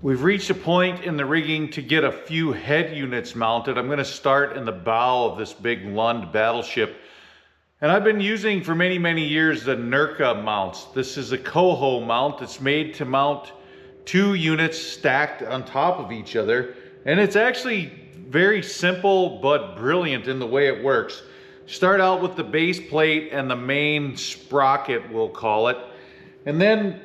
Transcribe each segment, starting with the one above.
We've reached a point in the rigging to get a few head units mounted. I'm going to start in the bow of this big Lund battleship. And I've been using for many, many years the Nerka mounts. This is a Coho mount. It's made to mount 2 units stacked on top of each other. And it's actually very simple but brilliant in the way it works. Start out with the base plate and the main sprocket, we'll call it. And then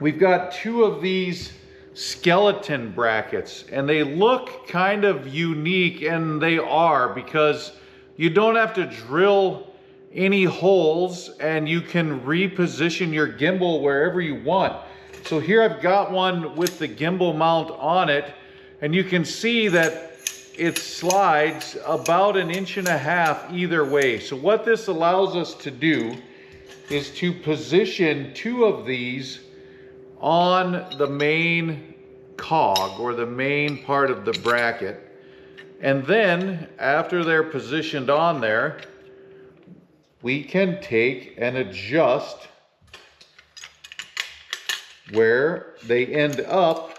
we've got 2 of these skeleton brackets, and they look kind of unique, and they are, because you don't have to drill any holes and you can reposition your gimbal wherever you want. So here I've got one with the gimbal mount on it, and you can see that it slides about 1.5 inches either way. So what this allows us to do is to position 2 of these on the main cog, or the main part of the bracket. And then after they're positioned on there, we can take and adjust where they end up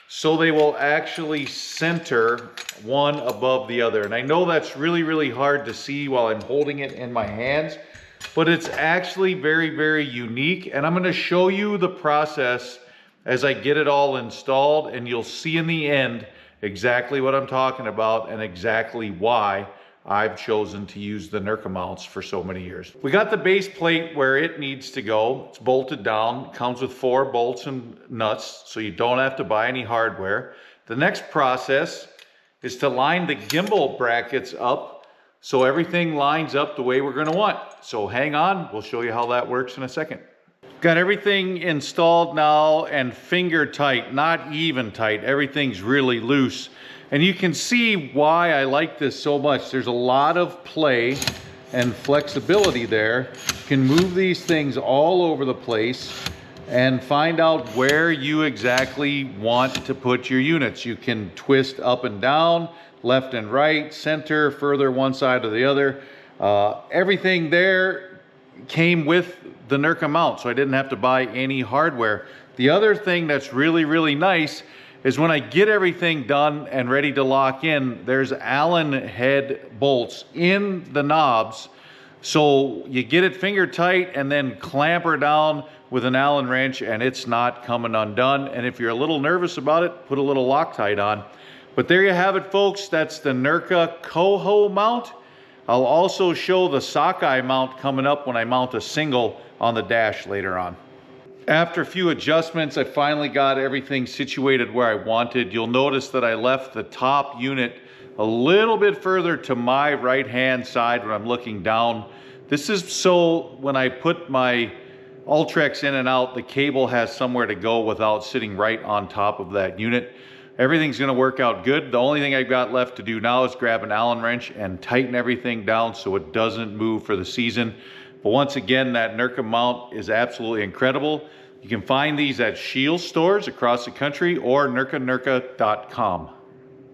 so they will actually center one above the other. And I know that's really, really hard to see while I'm holding it in my hands, but it's actually very, very unique. And I'm going to show you the process as I get it all installed, and you'll see in the end exactly what I'm talking about and exactly why I've chosen to use the Nerka mounts for so many years. We got the base plate where it needs to go. It's bolted down. It comes with 4 bolts and nuts, so you don't have to buy any hardware. The next process is to line the gimbal brackets up so everything lines up the way we're going to want. So hang on, we'll show you how that works in a second. Got everything installed now and finger tight, not even tight. Everything's really loose. And you can see why I like this so much. There's a lot of play and flexibility there. You can move these things all over the place and find out where you exactly want to put your units. You can twist up and down, left and right, center, further one side or the other. Everything there came with the Nerka mount, so I didn't have to buy any hardware. The other thing that's really, really nice is when I get everything done and ready to lock in, there's Allen head bolts in the knobs. So you get it finger tight and then clamp her down with an Allen wrench, and it's not coming undone. And if you're a little nervous about it, put a little Loctite on. But there you have it, folks. That's the Nerka Coho mount. I'll also show the sockeye mount coming up when I mount a single on the dash later on. After a few adjustments, I finally got everything situated where I wanted. You'll notice that I left the top unit a little bit further to my right-hand side when I'm looking down. This is so when I put my Ultrex in and out, the cable has somewhere to go without sitting right on top of that unit. Everything's gonna work out good. The only thing I've got left to do now is grab an Allen wrench and tighten everything down so it doesn't move for the season. But once again, that Nerka mount is absolutely incredible. You can find these at Shield stores across the country or nerkanerka.com.